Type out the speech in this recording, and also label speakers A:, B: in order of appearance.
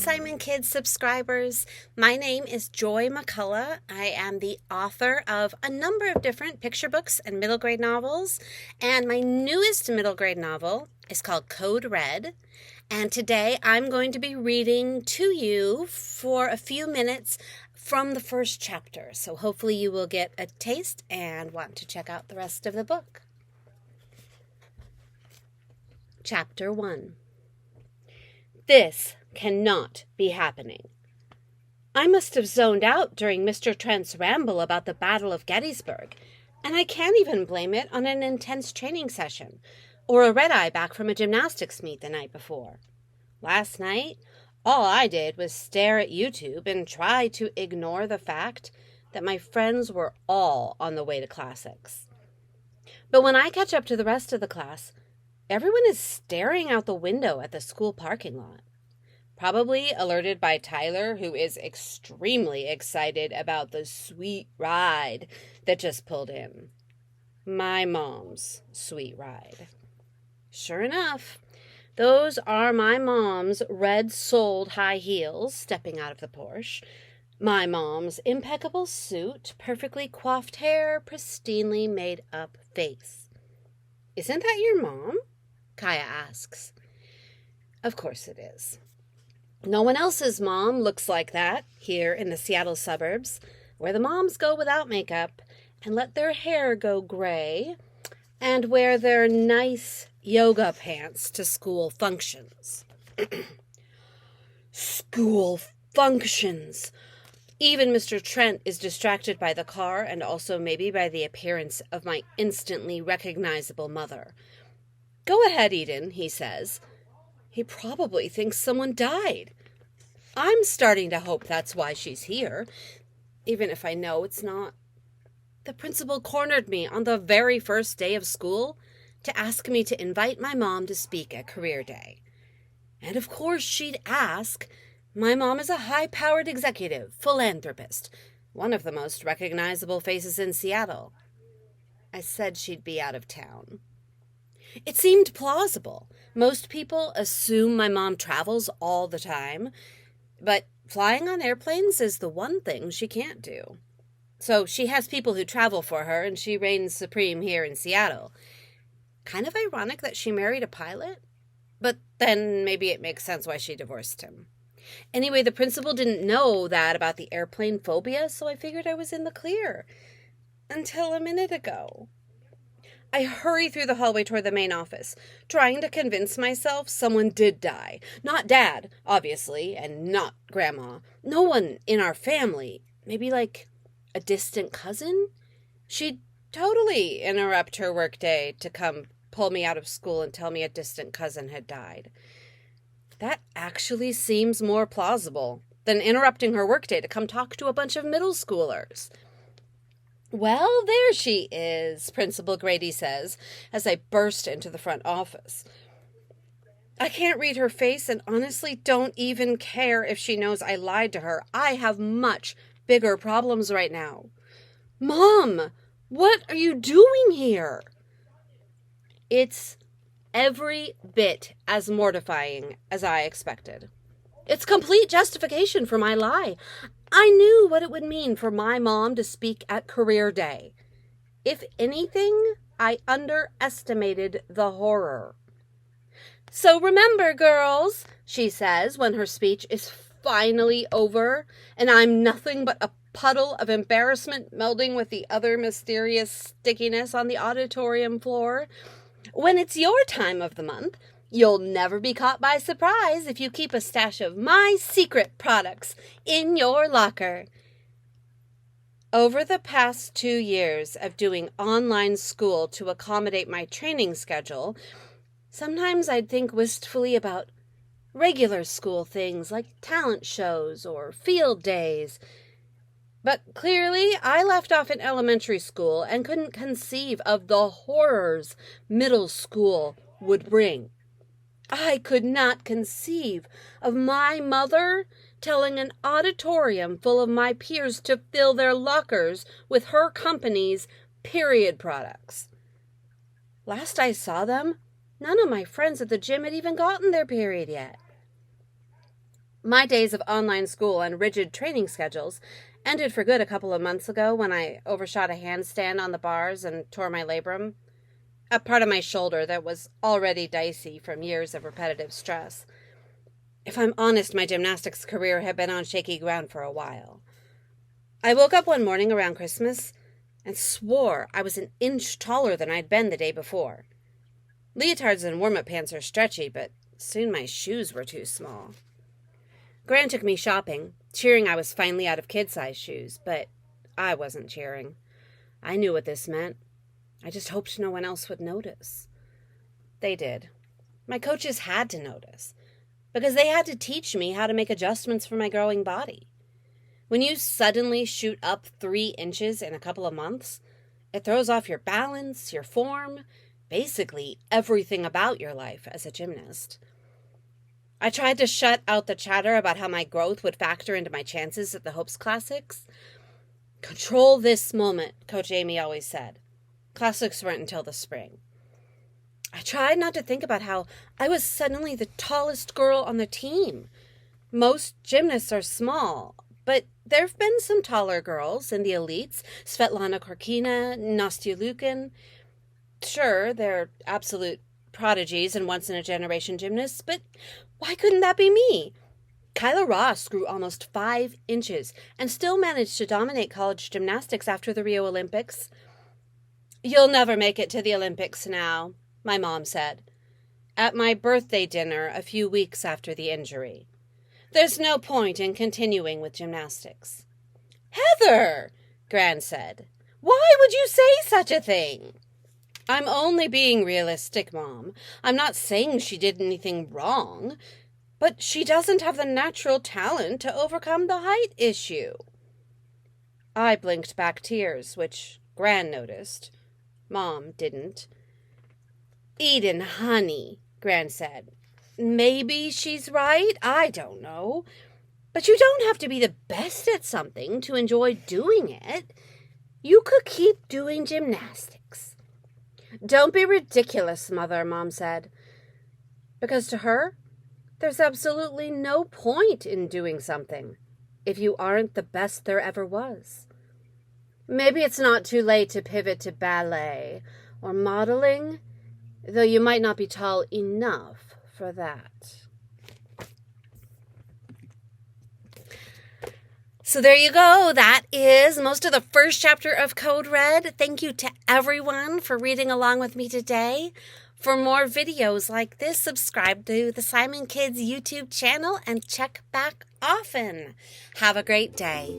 A: Simon Kids subscribers. My name is Joy McCullough. I am the author of a number of different picture books and middle grade novels, and my newest middle grade novel is called Code Red. And today I'm going to be reading to you for a few minutes from the first chapter. So hopefully you will get a taste and want to check out the rest of the book. Chapter 1. This cannot be happening. I must have zoned out during Mr. Trent's ramble about the Battle of Gettysburg, and I can't even blame it on an intense training session or a red-eye back from a gymnastics meet the night before. Last night, all I did was stare at YouTube and try to ignore the fact that my friends were all on the way to classics. But when I catch up to the rest of the class, everyone is staring out the window at the school parking lot. Probably alerted by Tyler, who is extremely excited about the sweet ride that just pulled in. My mom's sweet ride. Sure enough, those are my mom's red-soled high heels stepping out of the Porsche, my mom's impeccable suit, perfectly coiffed hair, pristinely made-up face. "Isn't that your mom?" Kaya asks. Of course it is. No one else's mom looks like that here in the Seattle suburbs, where the moms go without makeup and let their hair go gray and wear their nice yoga pants to school functions. School functions! Even Mr. Trent is distracted by the car and also maybe by the appearance of my instantly recognizable mother. "Go ahead, Eden," he says. He probably thinks someone died. I'm starting to hope that's why she's here, even if I know it's not. The principal cornered me on the very first day of school to ask me to invite my mom to speak at Career Day. And of course she'd ask. My mom is a high-powered executive, philanthropist, one of the most recognizable faces in Seattle. I said she'd be out of town. It seemed plausible. Most people assume my mom travels all the time, but flying on airplanes is the one thing she can't do. So she has people who travel for her, and she reigns supreme here in Seattle. Kind of ironic that she married a pilot, but then maybe it makes sense why she divorced him. Anyway, the principal didn't know that about the airplane phobia, so I figured I was in the clear. Until a minute ago. I hurry through the hallway toward the main office, trying to convince myself someone did die. Not Dad, obviously, and not Grandma. No one in our family. Maybe like a distant cousin? She'd totally interrupt her workday to come pull me out of school and tell me a distant cousin had died. That actually seems more plausible than interrupting her workday to come talk to a bunch of middle schoolers. "Well, there she is," Principal Grady says, as I burst into the front office. I can't read her face and honestly don't even care if she knows I lied to her. I have much bigger problems right now. "Mom, what are you doing here?" It's every bit as mortifying as I expected. It's complete justification for my lie. I knew what it would mean for my mom to speak at Career Day. If anything, I underestimated the horror. "So remember, girls," she says when her speech is finally over, and I'm nothing but a puddle of embarrassment melding with the other mysterious stickiness on the auditorium floor. "When it's your time of the month, you'll never be caught by surprise if you keep a stash of my secret products in your locker." Over the past 2 years of doing online school to accommodate my training schedule, sometimes I'd think wistfully about regular school things like talent shows or field days. But clearly, I left off in elementary school and couldn't conceive of the horrors middle school would bring. I could not conceive of my mother telling an auditorium full of my peers to fill their lockers with her company's period products. Last I saw them, none of my friends at the gym had even gotten their period yet. My days of online school and rigid training schedules ended for good a couple of months ago when I overshot a handstand on the bars and tore my labrum, a part of my shoulder that was already dicey from years of repetitive stress. If I'm honest, my gymnastics career had been on shaky ground for a while. I woke up one morning around Christmas and swore I was an inch taller than I'd been the day before. Leotards and warm-up pants are stretchy, but soon my shoes were too small. Gran took me shopping, cheering I was finally out of kid-size shoes, but I wasn't cheering. I knew what this meant. I just hoped no one else would notice. They did. My coaches had to notice, because they had to teach me how to make adjustments for my growing body. When you suddenly shoot up 3 inches in a couple of months, it throws off your balance, your form, basically everything about your life as a gymnast. I tried to shut out the chatter about how my growth would factor into my chances at the Hopes Classics. Control this moment, Coach Amy always said. Classics weren't until the spring. I tried not to think about how I was suddenly the tallest girl on the team. Most gymnasts are small, but there have been some taller girls in the elites, Svetlana Korkina, Nastya Lukin. Sure, they're absolute prodigies and once-in-a-generation gymnasts, but why couldn't that be me? Kyla Ross grew almost 5 inches and still managed to dominate college gymnastics after the Rio Olympics. "You'll never make it to the Olympics now," my mom said, at my birthday dinner a few weeks after the injury. "There's no point in continuing with gymnastics." "Heather," Gran said, "why would you say such a thing?" "I'm only being realistic, Mom. I'm not saying she did anything wrong, but she doesn't have the natural talent to overcome the height issue." I blinked back tears, which Gran noticed. Mom didn't. "Eden, honey," Gran said, "maybe she's right. I don't know. But you don't have to be the best at something to enjoy doing it. You could keep doing gymnastics." "Don't be ridiculous, Mother," Mom said. Because to her, there's absolutely no point in doing something if you aren't the best there ever was. Maybe it's not too late to pivot to ballet or modeling, though you might not be tall enough for that. So there you go. That is most of the first chapter of Code Red. Thank you to everyone for reading along with me today. For more videos like this, subscribe to the Simon Kids YouTube channel and check back often. Have a great day.